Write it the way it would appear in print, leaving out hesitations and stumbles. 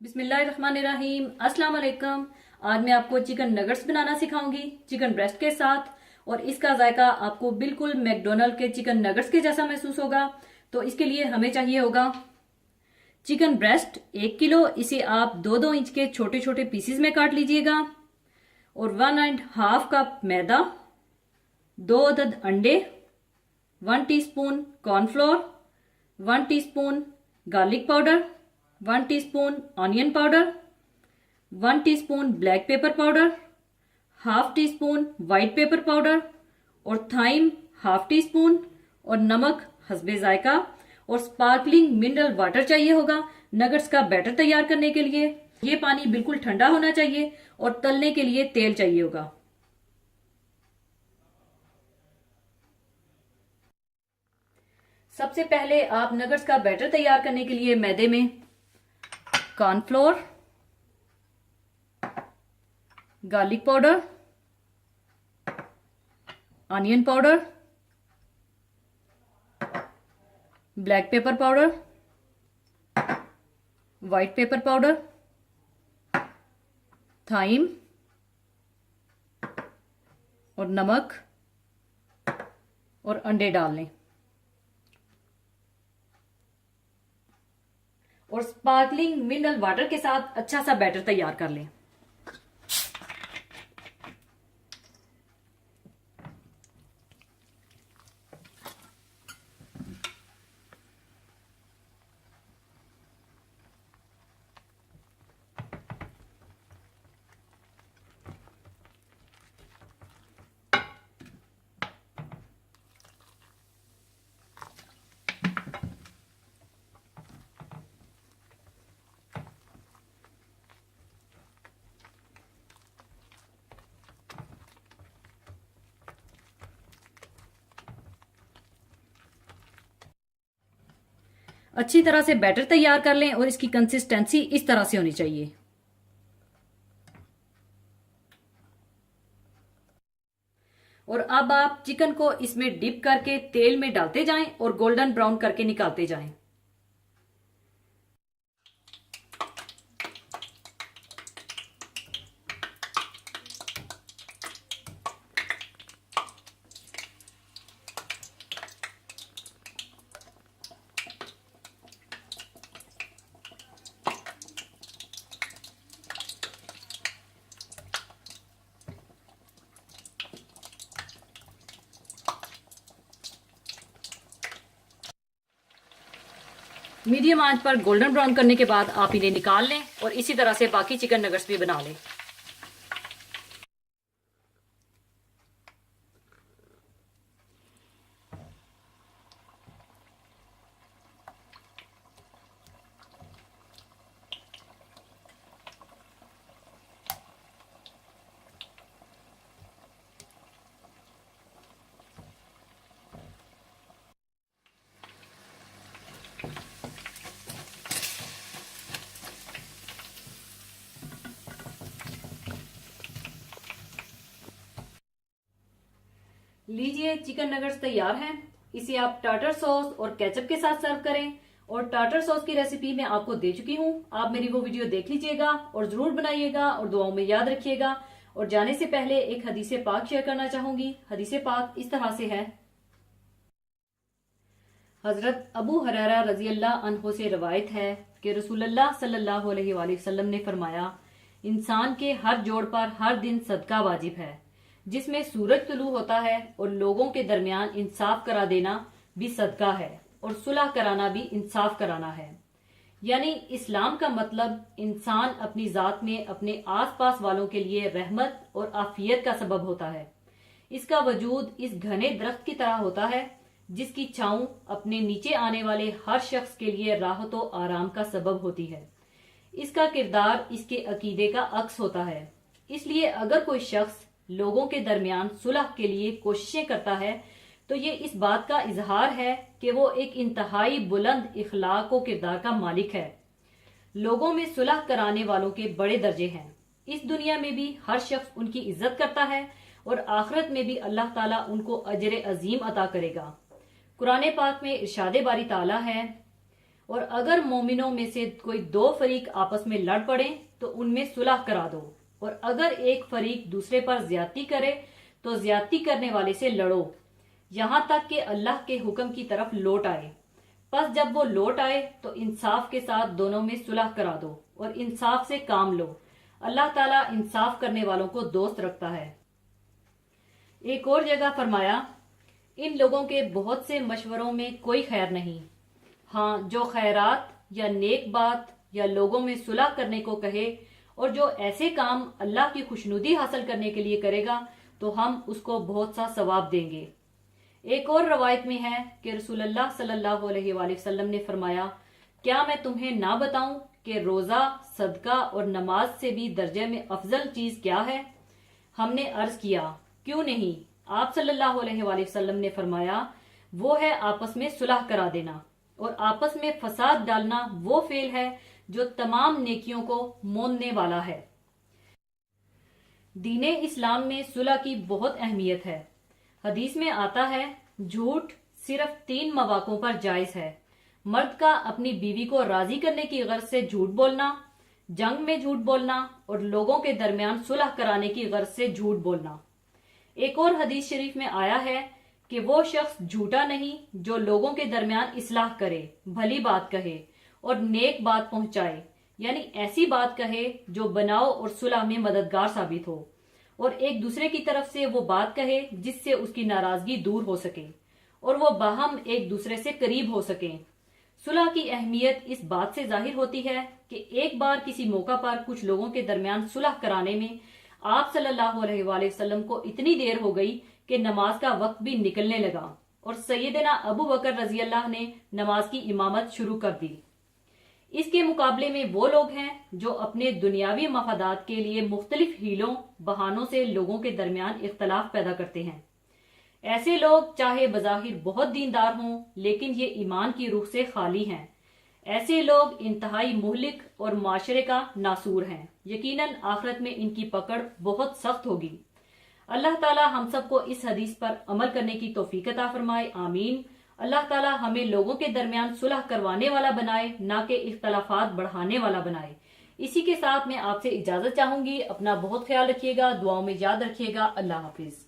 बिस्मिल्लाहिर्रहमानिर्रहीम। अस्सलाम वालेकुम। आज मैं आपको चिकन नगेट्स बनाना सिखाऊंगी चिकन ब्रेस्ट के साथ, और इसका जायका आपको बिल्कुल मैकडोनल्ड के चिकन नगेट्स के जैसा महसूस होगा। तो इसके लिए हमें चाहिए होगा चिकन ब्रेस्ट 1 किलो। इसे आप 2-2 इंच के छोटे छोटे पीसेस में काट लीजिएगा, और 1.5 कप मैदा, 2 अदद अंडे, 1 teaspoon cornflour, 1 teaspoon garlic powder, 1 teaspoon onion powder, 1 teaspoon black pepper powder, half tea spoon white pepper powder, और थाइम हाफ टी स्पून, और नमक हस्बे जायका, और स्पार्कलिंग मिनरल वाटर चाहिए होगा नगेट्स का बैटर तैयार करने के लिए। ये पानी बिल्कुल ठंडा होना चाहिए, और तलने के लिए तेल चाहिए होगा। सबसे पहले आप नगेट्स का बैटर तैयार करने के लिए मैदे में cornflour, garlic powder, onion powder, black pepper powder, white pepper powder, thyme और नमक और अंडे डाल लें, और स्पार्कलिंग मिनरल वाटर के साथ अच्छा सा बैटर तैयार कर लें। अच्छी तरह से बैटर तैयार कर लें, और इसकी कंसिस्टेंसी इस तरह से होनी चाहिए। और अब आप चिकन को इसमें डिप करके तेल में डालते जाएं और गोल्डन ब्राउन करके निकालते जाएं। मीडियम आंच पर गोल्डन ब्राउन करने के बाद आप इन्हें निकाल लें, और इसी तरह से बाकी चिकन नगेट्स भी बना लें। लीजिए, चिकन नगेट्स तैयार हैं। इसे आप टार्टर सॉस और केचप के साथ सर्व करें। और टार्टर सॉस की रेसिपी मैं आपको दे चुकी हूँ, आप मेरी वो वीडियो देख लीजिएगा और जरूर बनाइएगा, और दुआओं में याद रखिएगा। और जाने से पहले एक हदीस पाक शेयर करना चाहूंगी। हदीस पाक इस तरह से है। हजरत अबू हुरैरा रजी अल्लाह अन्हु से रवायत है कि रसूलुल्लाह सल्लल्लाहु अलैहि वसल्लम ने फरमाया, इंसान के हर जोड़ पर हर दिन सदका वाजिब है, जिसमें सूरज तुलू होता है, और लोगों के दरमियान इंसाफ करा देना भी सदका है, और सुलह कराना भी इंसाफ कराना है। यानी इस्लाम का मतलब इंसान अपनी जात में अपने आसपास वालों के लिए रहमत और आफियत का सबब होता है। इसका वजूद इस घने दरख्त की तरह होता है, जिसकी छांव अपने नीचे आने वाले हर शख्स के लिए राहत और आराम का सबब होती है। इसका किरदार इसके अकीदे का अक्स होता है। इसलिए अगर कोई शख्स लोगों के दरमियान सुलह के लिए कोशिशें करता है, तो ये इस बात का इजहार है कि वो एक इंतहाई बुलंद इखलाक और किरदार का मालिक है। लोगों में सुलह कराने वालों के बड़े दर्जे हैं। इस दुनिया में भी हर शख्स उनकी इज्जत करता है, और आखिरत में भी अल्लाह ताला उनको अजर अजीम अता करेगा। कुरान पाक में इरशाद बारी ताला है, اور اگر مومنوں میں سے کوئی دو فریق آپس میں لڑ پڑیں تو ان میں صلح کرا دو، اور اگر ایک فریق دوسرے پر زیادتی کرے تو زیادتی کرنے والے سے لڑو، یہاں تک کہ اللہ کے حکم کی طرف لوٹ آئے۔ پس جب وہ لوٹ آئے تو انصاف کے ساتھ دونوں میں صلح کرا دو اور انصاف سے کام لو، اللہ تعالیٰ انصاف کرنے والوں کو دوست رکھتا ہے۔ ایک اور جگہ فرمایا، ان لوگوں کے بہت سے مشوروں میں کوئی خیر نہیں، ہاں جو خیرات یا نیک بات یا لوگوں میں صلح کرنے کو کہے اور جو ایسے کام اللہ کی خوشنودی حاصل کرنے کے لیے کرے گا تو ہم اس کو بہت سا ثواب دیں گے۔ ایک اور روایت میں ہے کہ رسول اللہ صلی اللہ علیہ وآلہ وسلم نے فرمایا، کیا میں تمہیں نہ بتاؤں کہ روزہ، صدقہ اور نماز سے بھی درجے میں افضل چیز کیا ہے؟ ہم نے عرض کیا، کیوں نہیں؟ آپ صلی اللہ علیہ وآلہ وسلم نے فرمایا، وہ ہے آپس میں صلح کرا دینا، اور آپس میں فساد ڈالنا وہ فعل ہے جو تمام نیکیوں کو موننے والا ہے۔ دین اسلام میں صلح کی بہت اہمیت ہے۔ حدیث میں آتا ہے، جھوٹ صرف 3 مواقعوں پر جائز ہے: مرد کا اپنی بیوی کو راضی کرنے کی غرض سے جھوٹ بولنا، جنگ میں جھوٹ بولنا، اور لوگوں کے درمیان صلح کرانے کی غرض سے جھوٹ بولنا۔ ایک اور حدیث شریف میں آیا ہے کہ وہ شخص جھوٹا نہیں جو لوگوں کے درمیان اصلاح کرے، بھلی بات کہے اور نیک بات پہنچائے، یعنی ایسی بات کہے جو بناؤ اور صلح میں مددگار ثابت ہو، اور ایک دوسرے کی طرف سے وہ بات کہے جس سے اس کی ناراضگی دور ہو سکے اور وہ باہم ایک دوسرے سے قریب ہو سکیں۔ صلح کی اہمیت اس بات سے ظاہر ہوتی ہے کہ ایک بار کسی موقع پر کچھ لوگوں کے درمیان صلح کرانے میں آپ صلی اللہ علیہ وآلہ وسلم کو اتنی دیر ہو گئی کہ نماز کا وقت بھی نکلنے لگا، اور سیدنا ابو بکر رضی اللہ نے نماز کی امامت شروع کر دی۔ اس کے مقابلے میں وہ لوگ ہیں جو اپنے دنیاوی مفادات کے لیے مختلف ہیلوں بہانوں سے لوگوں کے درمیان اختلاف پیدا کرتے ہیں۔ ایسے لوگ چاہے بظاہر بہت دیندار ہوں لیکن یہ ایمان کی روح سے خالی ہیں۔ ایسے لوگ انتہائی مہلک اور معاشرے کا ناسور ہیں۔ یقیناً آخرت میں ان کی پکڑ بہت سخت ہوگی۔ اللہ تعالی ہم سب کو اس حدیث پر عمل کرنے کی توفیق عطا فرمائے، آمین۔ اللہ تعالی ہمیں لوگوں کے درمیان صلح کروانے والا بنائے، نہ کہ اختلافات بڑھانے والا بنائے۔ اسی کے ساتھ میں آپ سے اجازت چاہوں گی۔ اپنا بہت خیال رکھیے گا، دعاؤں میں یاد رکھیے گا۔ اللہ حافظ۔